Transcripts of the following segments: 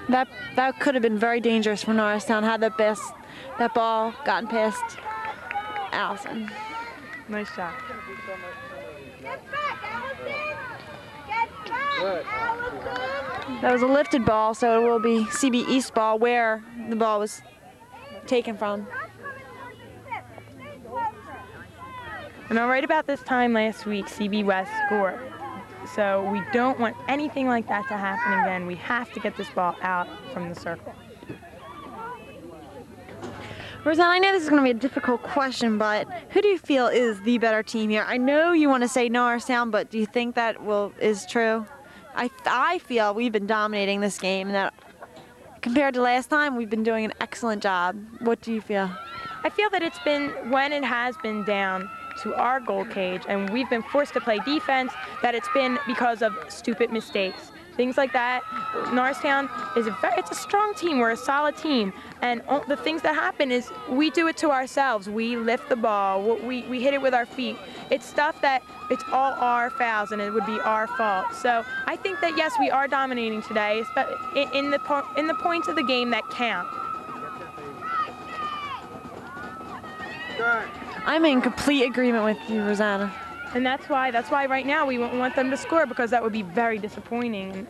That could have been very dangerous for Norristown had that ball gotten past Allison. Nice shot. That was a lifted ball, so it will be CB East ball where the ball was taken from. And right about this time last week, CB West scored. So we don't want anything like that to happen again. We have to get this ball out from the circle. Rosanna, I know this is going to be a difficult question, but who do you feel is the better team here? I know you want to say Norristown, but do you think that is true? I feel we've been dominating this game, and that compared to last time, we've been doing an excellent job. What do you feel? I feel that it's been, when it has been down to our goal cage and we've been forced to play defense, that it's been because of stupid mistakes. Things like that. Norristown is it's a strong team. We're a solid team. And the things that happen is we do it to ourselves. We lift the ball. We hit it with our feet. It's stuff that it's all our fouls and it would be our fault. So I think that, yes, we are dominating today, in the points of the game that count. I'm in complete agreement with you, Rosanna. And that's why right now we wouldn't want them to score, because that would be very disappointing.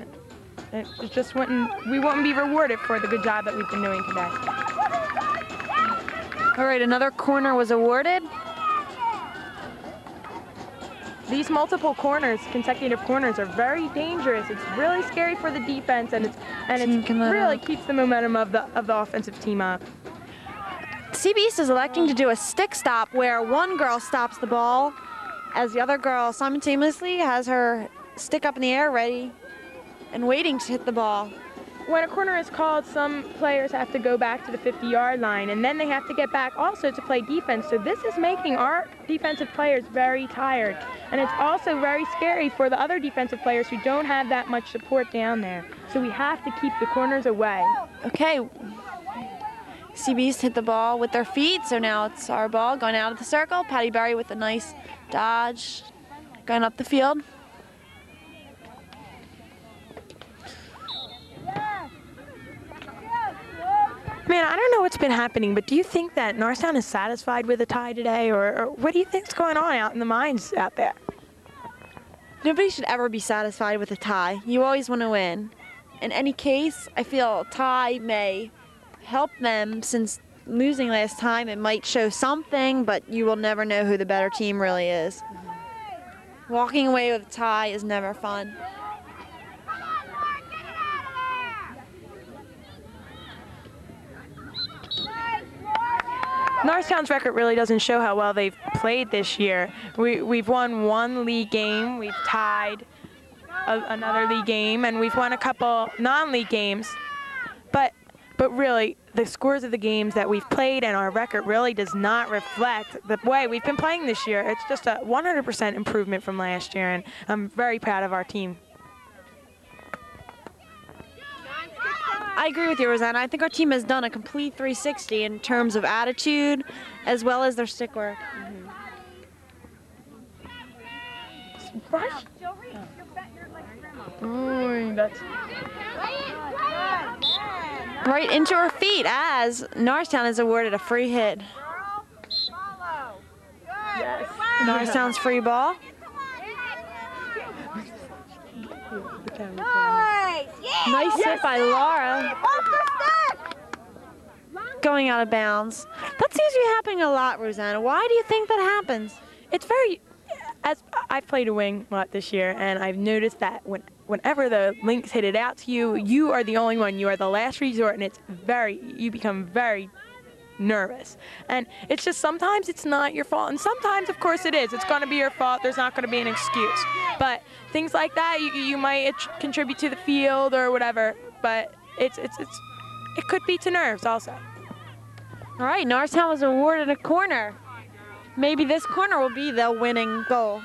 And it just we wouldn't be rewarded for the good job that we've been doing today. All right, another corner was awarded. These multiple corners, consecutive corners, are very dangerous. It's really scary for the defense, and it really keeps the momentum of the offensive team up. CB East is electing to do a stick stop where one girl stops the ball as the other girl simultaneously has her stick up in the air ready and waiting to hit the ball. When a corner is called, some players have to go back to the 50-yard line, and then they have to get back also to play defense. So this is making our defensive players very tired. And it's also very scary for the other defensive players who don't have that much support down there. So we have to keep the corners away. Okay. CB East hit the ball with their feet, so now it's our ball going out of the circle. Patty Berry with a nice dodge going up the field. Man, I don't know what's been happening, but do you think that Norristown is satisfied with a tie today, or what do you think's going on out in the minds out there? Nobody should ever be satisfied with a tie. You always want to win. In any case, I feel a tie may help them, since losing last time, it might show something, but you will never know who the better team really is. Walking away with a tie is never fun. Norristown's record really doesn't show how well they've played this year. We've won one league game, we've tied another league game, and we've won a couple non-league games. But really, the scores of the games that we've played and our record really does not reflect the way we've been playing this year. It's just a 100% improvement from last year, and I'm very proud of our team. I agree with you, Rosanna. I think our team has done a complete 360 in terms of attitude as well as their stick work. That's right into her feet as Norristown is awarded a free hit. yes. Norristown's free ball. Nice hit by Laura. Going out of bounds. That seems to be happening a lot, Rosanna. Why do you think that happens? It's very, as I've played a wing a lot this year, and I've noticed that whenever the links hit it out to you, you are the only one. You are the last resort, and you become very nervous. And it's just, sometimes it's not your fault, and sometimes, of course, it is. It's going to be your fault. There's not going to be an excuse. But things like that, you might contribute to the field or whatever, but it could be to nerves also. All right, Norristown was awarded a corner. Maybe this corner will be the winning goal.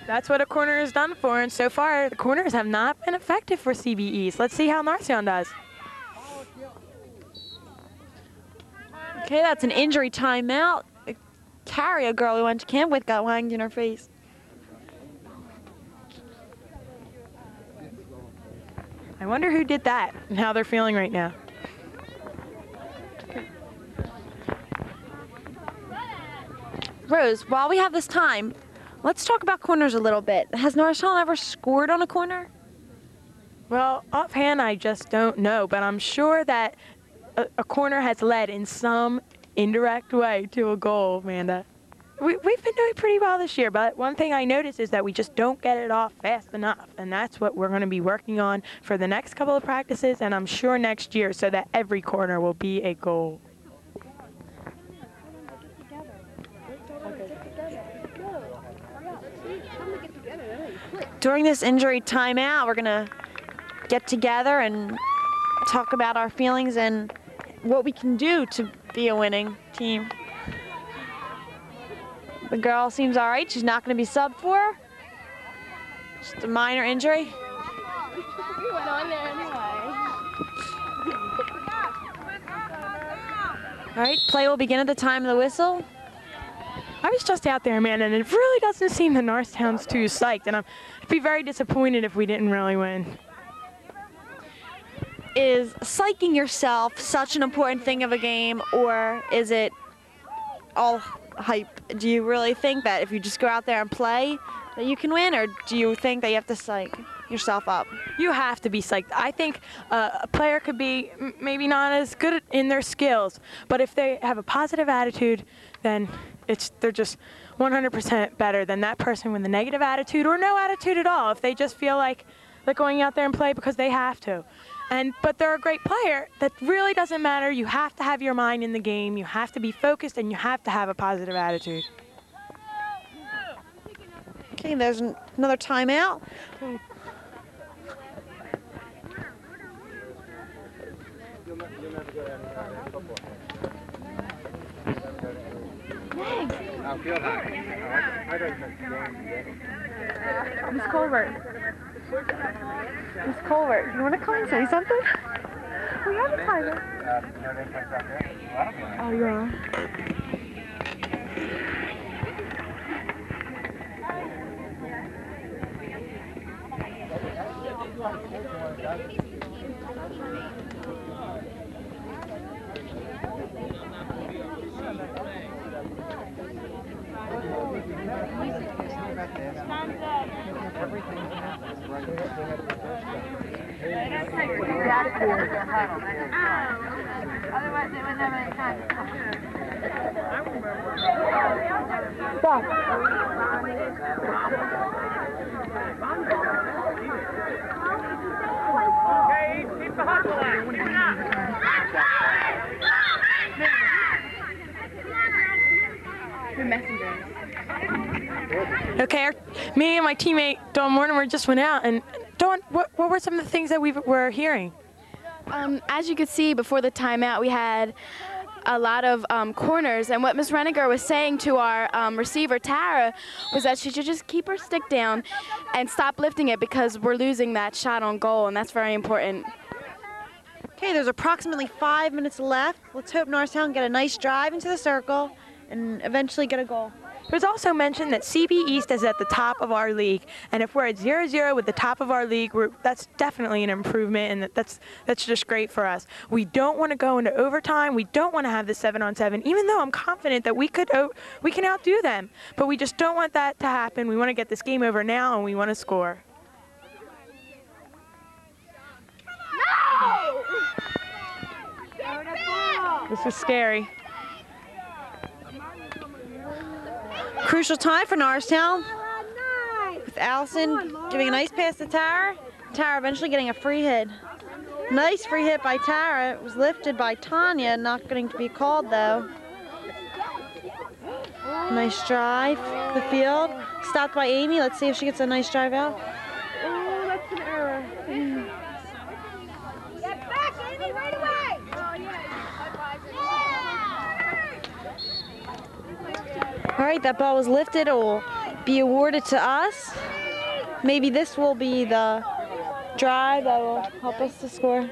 That's what a corner is done for, and so far the corners have not been effective for CB East. Let's see how Norristown does. Okay, that's an injury timeout. Carrie, a girl we went to camp with, got wanged in her face. wonder who did that and how they're feeling right now. Rose, while we have this time, let's talk about corners a little bit. Has Norristown ever scored on a corner? Well, offhand, I just don't know, but I'm sure that a corner has led in some indirect way to a goal, Amanda. We've been doing pretty well this year, but one thing I noticed is that we just don't get it off fast enough, and that's what we're going to be working on for the next couple of practices, and I'm sure next year, so that every corner will be a goal. During this injury timeout, we're going to get together and talk about our feelings and what we can do to be a winning team. The girl seems all right. She's not going to be subbed for. Just a minor injury. We went on there anyway. All right, play will begin at the time of the whistle. I was just out there, man, and it really doesn't seem that Norristown's too psyched, and I'd be very disappointed if we didn't really win. Is psyching yourself such an important thing of a game, or is it all hype? Do you really think that if you just go out there and play that you can win, or do you think that you have to psych yourself up? You have to be psyched. I think a player could be maybe not as good in their skills, but if they have a positive attitude, then they're just 100% better than that person with a negative attitude or no attitude at all, if they just feel like they're going out there and play because they have to. But they're a great player. That really doesn't matter. You have to have your mind in the game. You have to be focused, and you have to have a positive attitude. Okay, there's another timeout. Miss Colbert. Miss Colbert, you want to come and say something? We have a timer. Oh, you are? Otherwise, they would never have Stop. Okay, keep the hustle out. Keep it up. the messengers. Okay, me and my teammate Dawn Mortimer just went out, and Dawn, what were some of the things that we were hearing? As you could see before the timeout, we had a lot of corners, and what Ms. Reniger was saying to our receiver, Tara, was that she should just keep her stick down and stop lifting it because we're losing that shot on goal, and that's very important. Okay, there's approximately 5 minutes left. Let's hope Norristown get a nice drive into the circle and eventually get a goal. It was also mentioned that CB East is at the top of our league, and if we're at 0-0 with the top of our league, that's definitely an improvement, and that's just great for us. We don't want to go into overtime. We don't want to have the 7-on-7, even though I'm confident that we can outdo them. But we just don't want that to happen. We want to get this game over now, and we want to score. No! This is scary. Crucial time for Norristown, with Allison giving a nice pass to Tara. Tara eventually getting a free hit. Nice free hit by Tara. It was lifted by Tanya, not going to be called though. Nice drive to the field. Stopped by Amy. Let's see if she gets a nice drive out. Oh, that's an error. Get back, Amy, right away! Oh, yeah. All right, that ball was lifted. It will be awarded to us. Maybe this will be the drive that will help us to score. You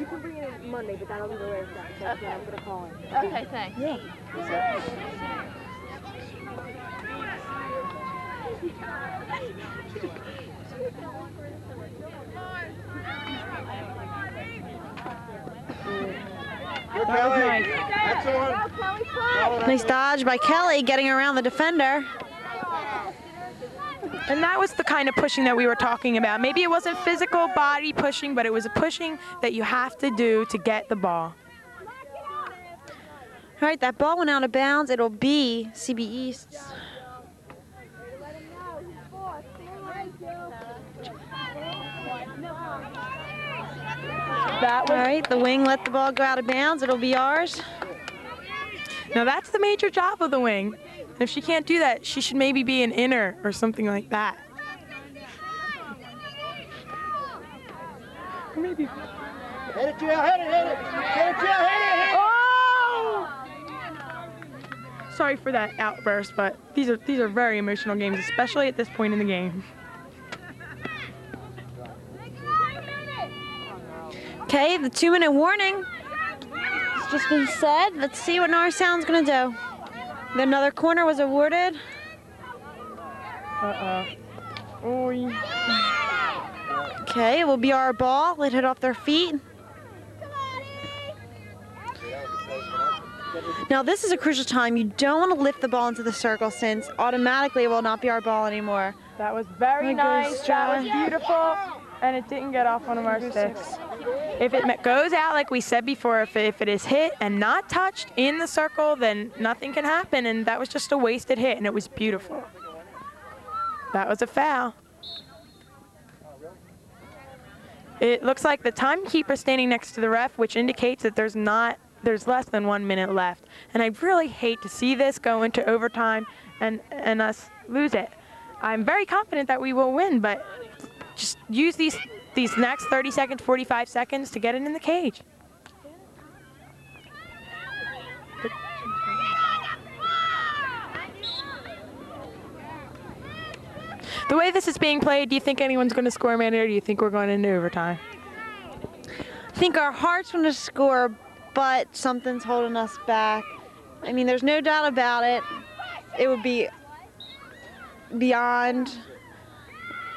can bring it in Monday, but that'll be the way so I'm going to call him. Okay, thanks. Yeah. That was nice. That's on. Nice dodge by Kelly, getting around the defender. And that was the kind of pushing that we were talking about. Maybe it wasn't physical body pushing, but it was a pushing that you have to do to get the ball. All right, that ball went out of bounds. It'll be CB East. That All was, right, the wing let the ball go out of bounds. It'll be ours. now that's the major job of the wing. And if she can't do that, she should maybe be an inner or something like that. Or maybe. Hit it, Jill, hit it, hit it. Hit it, Jill, hit it, hit it. Oh! Sorry for that outburst, but these are very emotional games, especially at this point in the game. Okay, the 2-minute warning has just been said. Let's see what Norristown's gonna do. Another corner was awarded. Oh. Okay, it will be our ball. It hit off their feet. Now this is a crucial time. You don't want to lift the ball into the circle since automatically it will not be our ball anymore. That was very There goes nice. That was Jai. beautiful. And it didn't get off one of our sticks. If it goes out, like we said before, if it is hit and not touched in the circle, then nothing can happen. And that was just a wasted hit, and it was beautiful. That was a foul. It looks like the timekeeper standing next to the ref, which indicates that there's less than 1 minute left. And I really hate to see this go into overtime and us lose it. I'm very confident that we will win, but just use these next 30 seconds, 45 seconds to get it in the cage. The way this is being played, do you think anyone's going to score, Amanda, or do you think we're going into overtime? I think our heart's going to score, but something's holding us back. I mean, there's no doubt about it. It would be beyond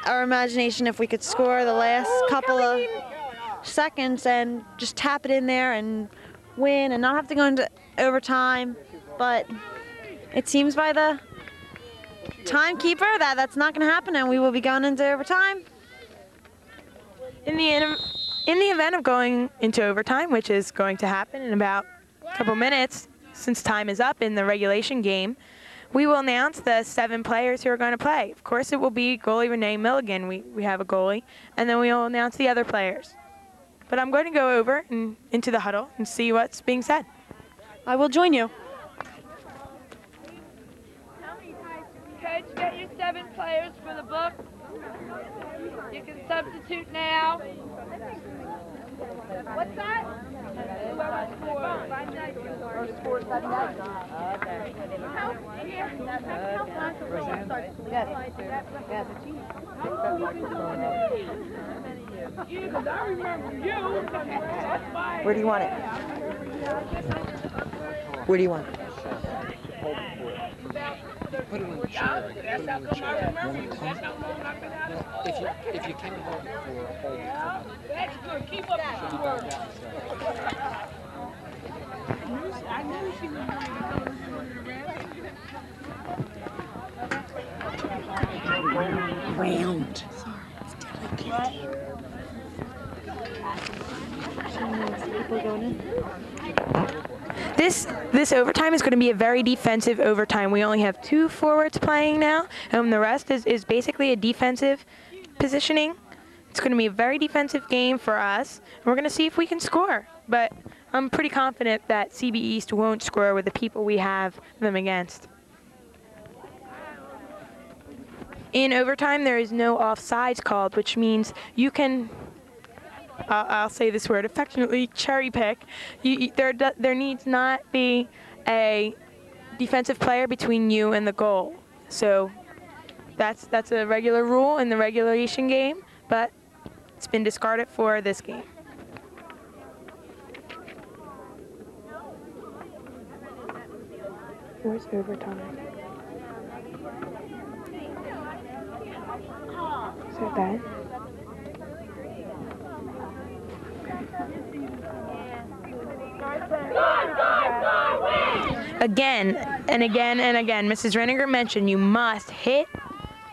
our imagination if we could score the last couple of seconds and just tap it in there and win and not have to go into overtime. But it seems by the timekeeper that that's not going to happen and we will be going into overtime. In the event of going into overtime, which is going to happen in about a couple minutes since time is up in the regulation game, we will announce the 7 players who are going to play. Of course, it will be goalie Renee Milligan. We have a goalie, and then we will announce the other players. But I'm going to go over and into the huddle and see what's being said. I will join you. Coach, get your 7 players for the book. You can substitute now. What's that? Whoever scores. Or scores that night. Where do you want it? Where do you want it? Put it in the chair. Put it in the chair. If you can't hold it for, hold it. That's good. Keep up the work. I knew she was Round. This overtime is going to be a very defensive overtime. We only have 2 forwards playing now, and the rest is basically a defensive positioning. It's going to be a very defensive game for us. We're going to see if we can score, but I'm pretty confident that CB East won't score with the people we have them against. In overtime, there is no offsides called, which means you can, I'll say this word affectionately, cherry pick. There needs not be a defensive player between you and the goal. So that's a regular rule in the regulation game, but it's been discarded for this game. Where's overtime? Not bad. Again and again and again, Mrs. Renninger mentioned you must hit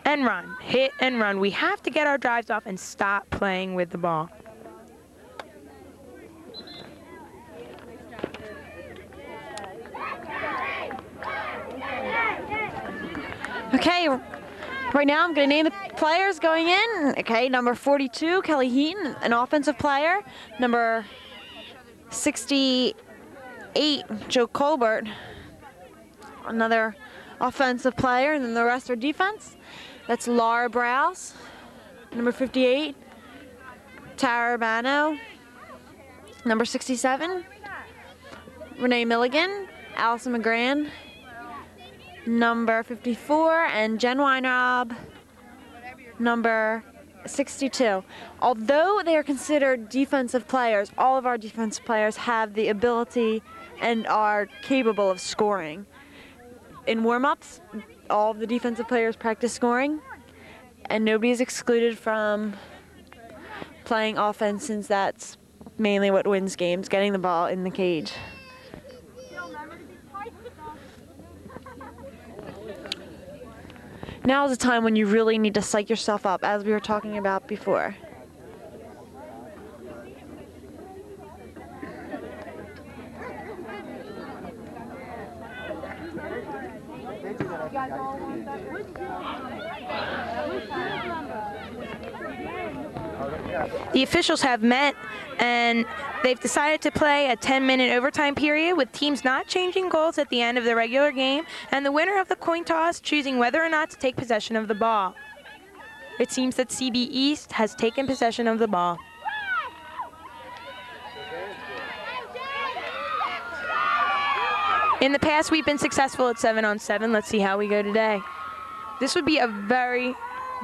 and run. Hit and run. We have to get our drives off and stop playing with the ball. Okay, right now I'm going to name the players going in. Okay, number 42, Kelly Heaton, an offensive player. Number 68, Joe Colbert, another offensive player, and then the rest are defense. That's Laura Browse, number 58, Tara Urbano, number 67, Renee Milligan, Allison McGran, number 54, and Jen Weinraub, number 62. Although they are considered defensive players, all of our defensive players have the ability and are capable of scoring. In warm-ups, all of the defensive players practice scoring, and nobody is excluded from playing offense, since that's mainly what wins games, getting the ball in the cage. Now is the time when you really need to psych yourself up, as we were talking about before. The officials have met and they've decided to play a 10-minute overtime period with teams not changing goals at the end of the regular game, and the winner of the coin toss choosing whether or not to take possession of the ball. It seems that CB East has taken possession of the ball. In the past, we've been successful at 7-on-7. Let's see how we go today. This would be a very,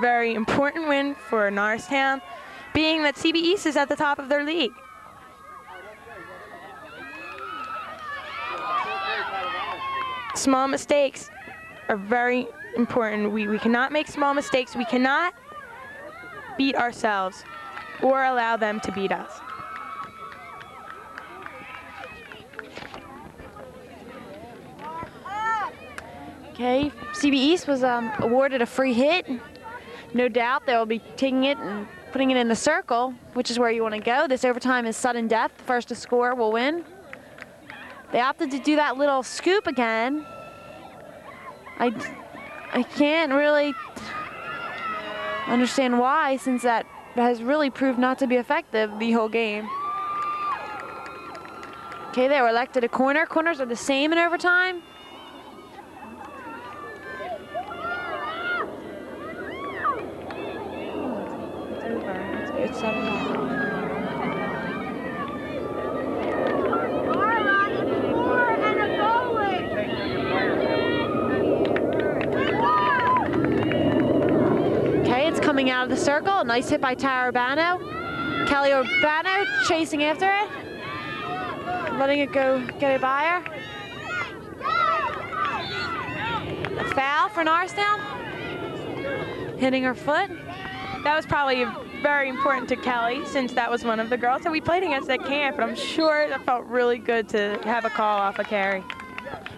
very important win for Norristown, being that CB East is at the top of their league. Small mistakes are very important. We cannot make small mistakes. We cannot beat ourselves or allow them to beat us. Okay, CB East was awarded a free hit. No doubt they'll be taking it and putting it in the circle, which is where you want to go. This overtime is sudden death. The first to score will win. They opted to do that little scoop again. I can't really understand why, since that has really proved not to be effective the whole game. Okay, they were elected a corner. Corners are the same in overtime. It's 7-0. Okay, it's coming out of the circle. A nice hit by Tara Urbano. Kelly Urbano chasing after it. Letting it go, get it by her. A foul for Norristown. Hitting her foot. That was probably very important to Kelly, since that was one of the girls that we played against at camp, and I'm sure that felt really good to have a call off of Carrie.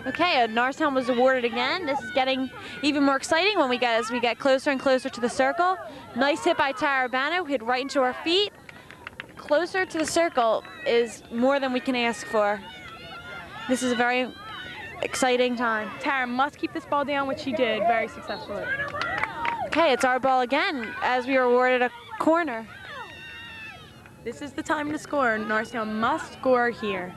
Okay, Norristown was awarded again. This is getting even more exciting when as we get closer and closer to the circle. Nice hit by Tara Urbano, hit right into her feet. Closer to the circle is more than we can ask for. This is a very exciting time. Tara must keep this ball down, which she did very successfully. Okay, it's our ball again, as we were awarded a corner. This is the time to score. Norristown must score here.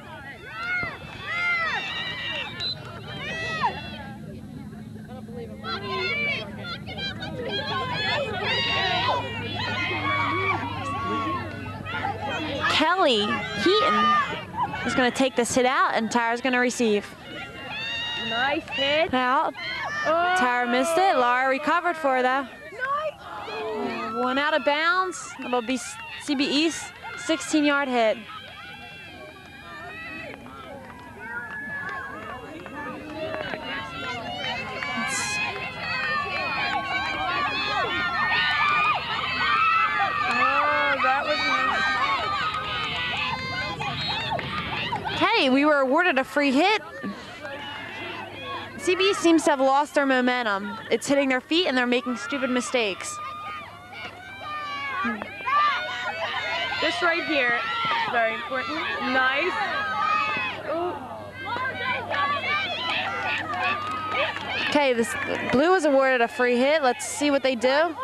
Kelly Heaton is going to take this hit out, and Tara's going to receive. Nice hit. Out. Oh. Tara missed it. Laura recovered for her, though. One out of bounds. It'll be CB East, 16-yard hit. Okay, we were awarded a free hit. CBE seems to have lost their momentum. It's hitting their feet and they're making stupid mistakes. This right here is very important. Nice. Okay, this blue was awarded a free hit. Let's see what they do.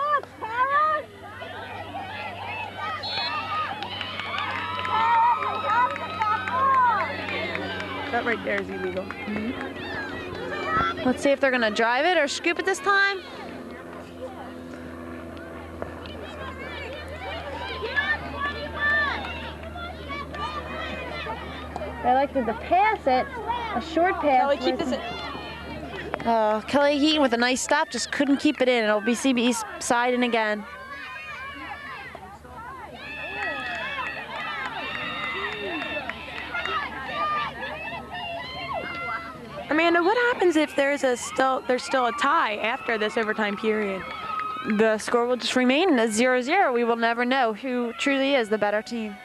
That right there is illegal. Let's see if they're gonna drive it or scoop it this time. They elected to pass it, a short pass. Kelly, keep this in. Kelly Heaton with a nice stop, just couldn't keep it in. It'll be CBE's side in again. Amanda, what happens if there's still a tie after this overtime period? The score will just remain as 0-0. We will never know who truly is the better team.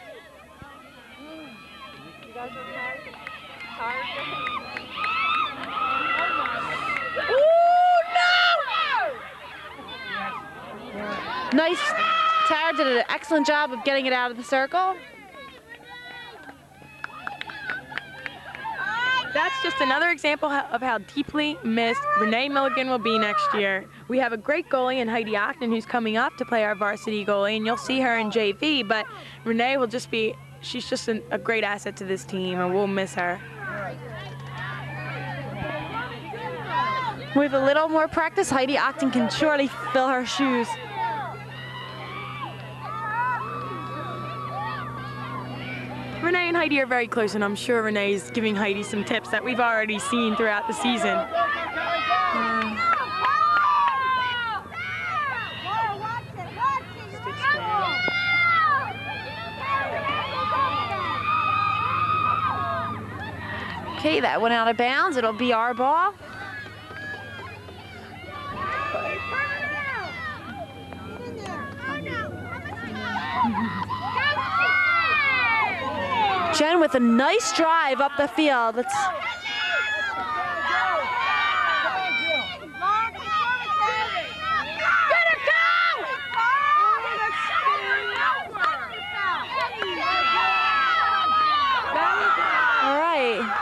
Nice. Tara did an excellent job of getting it out of the circle. That's just another example of how deeply missed Renee Milligan will be next year. We have a great goalie in Heidi Octon who's coming up to play our varsity goalie, and you'll see her in JV, but Renee will just be, she's just a great asset to this team, and we'll miss her. With a little more practice, Heidi Octon can surely fill her shoes. Renee and Heidi are very close, and I'm sure Renee's giving Heidi some tips that we've already seen throughout the season. Okay, that went out of bounds. It'll be our ball. Jen with a nice drive up the field. Let's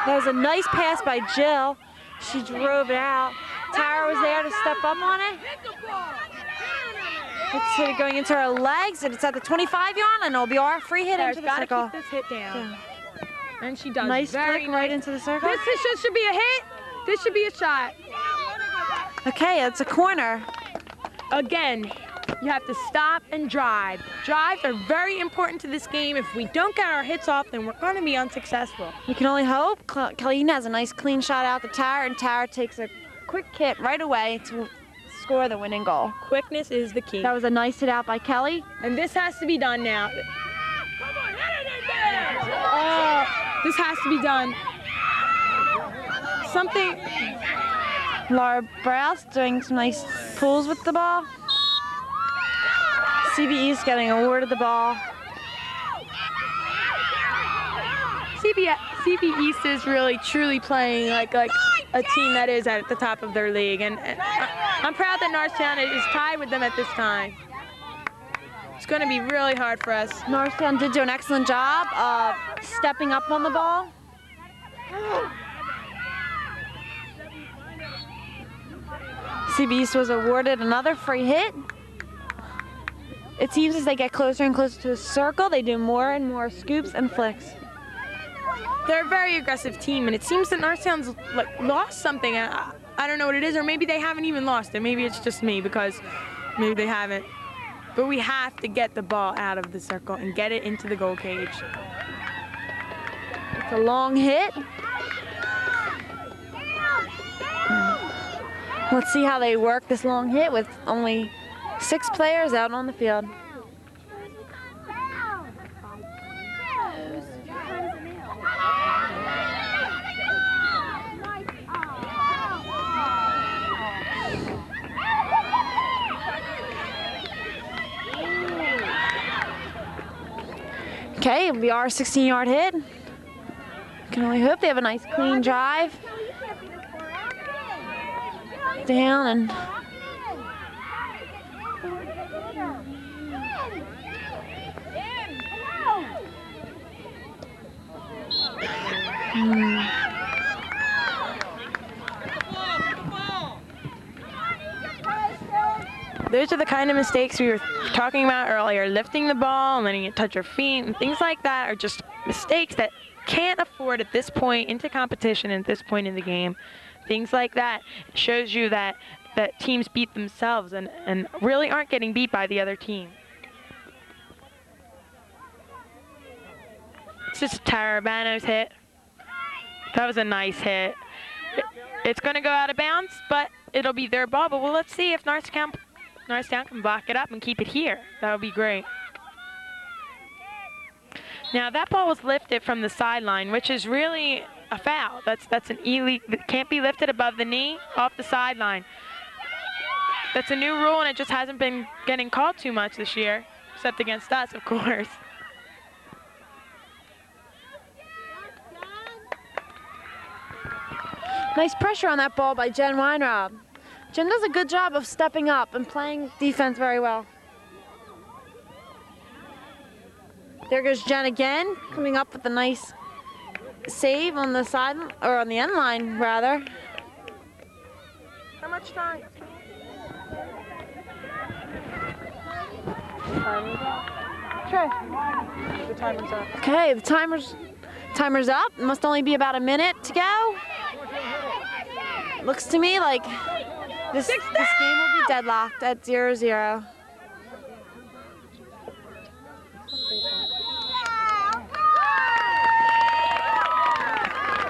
That was a nice pass by Jill. She drove it out. Tara was there to step up on it. It's hit going into her legs, and it's at the 25-yard line, and it'll be our free hit into the circle. Keep this hit down. Yeah. And she does. Nice flick right into the circle. This should be a hit. This should be a shot. Okay, it's a corner. Again, you have to stop and drive. Drives are very important to this game. If we don't get our hits off, then we're going to be unsuccessful. We can only hope. Colleen has a nice clean shot out to Tara, and Tara takes a quick hit right away to score the winning goal. Quickness is the key. That was a nice hit out by Kelly. And this has to be done now. This has to be done. Something. Laura Browse doing some nice pulls with the ball. CB East getting awarded the ball. CB East is really truly playing like a team that is at the top of their league, and I'm proud that Norristown is tied with them at this time. It's going to be really hard for us. Norristown did do an excellent job of stepping up on the ball. CB East was awarded another free hit. It seems as they get closer and closer to the circle, they do more and more scoops and flicks. They're a very aggressive team, and it seems that Norristown's lost something. I don't know what it is, or maybe they haven't even lost it. Maybe it's just me, because maybe they haven't. But we have to get the ball out of the circle and get it into the goal cage. It's a long hit. Let's see how they work this long hit with only 6 players out on the field. Okay, it'll be our 16-yard hit. Can only hope they have a nice clean drive. Down and Those are the kind of mistakes we were talking about earlier. Lifting the ball and letting it touch your feet and things like that are just mistakes that can't afford at this point into competition, at this point in the game. Things like that shows you that teams beat themselves and really aren't getting beat by the other team. It's just Tara Urbano's hit. That was a nice hit. It's going to go out of bounds, but it'll be their ball. But let's see if Norristown can block it up and keep it here. That would be great. Now that ball was lifted from the sideline, which is really a foul. That's an it can't be lifted above the knee off the sideline. That's a new rule, and it just hasn't been getting called too much this year, except against us, of course. nice pressure on that ball by Jen Weinraub. Jen does a good job of stepping up and playing defense very well. There goes Jen again, coming up with a nice save on the side, or on the end line, rather. How much time? Sure. The timer's up. Okay, the timer's up. It must only be about a minute to go. Looks to me like this game will be deadlocked at 0-0.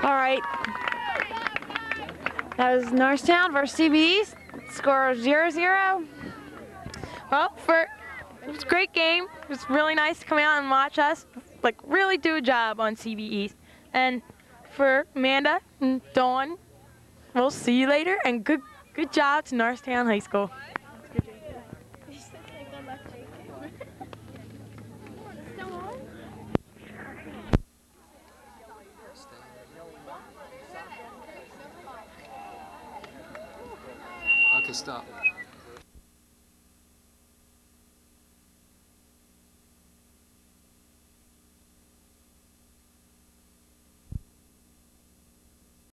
All right. That is Norristown versus CB. Score 0-0. Well, it was a great game. It was really nice to come out and watch us, like, really do a job on CB East. And for Amanda and Dawn, we'll see you later, and good job to Norristown High School. Okay, stop.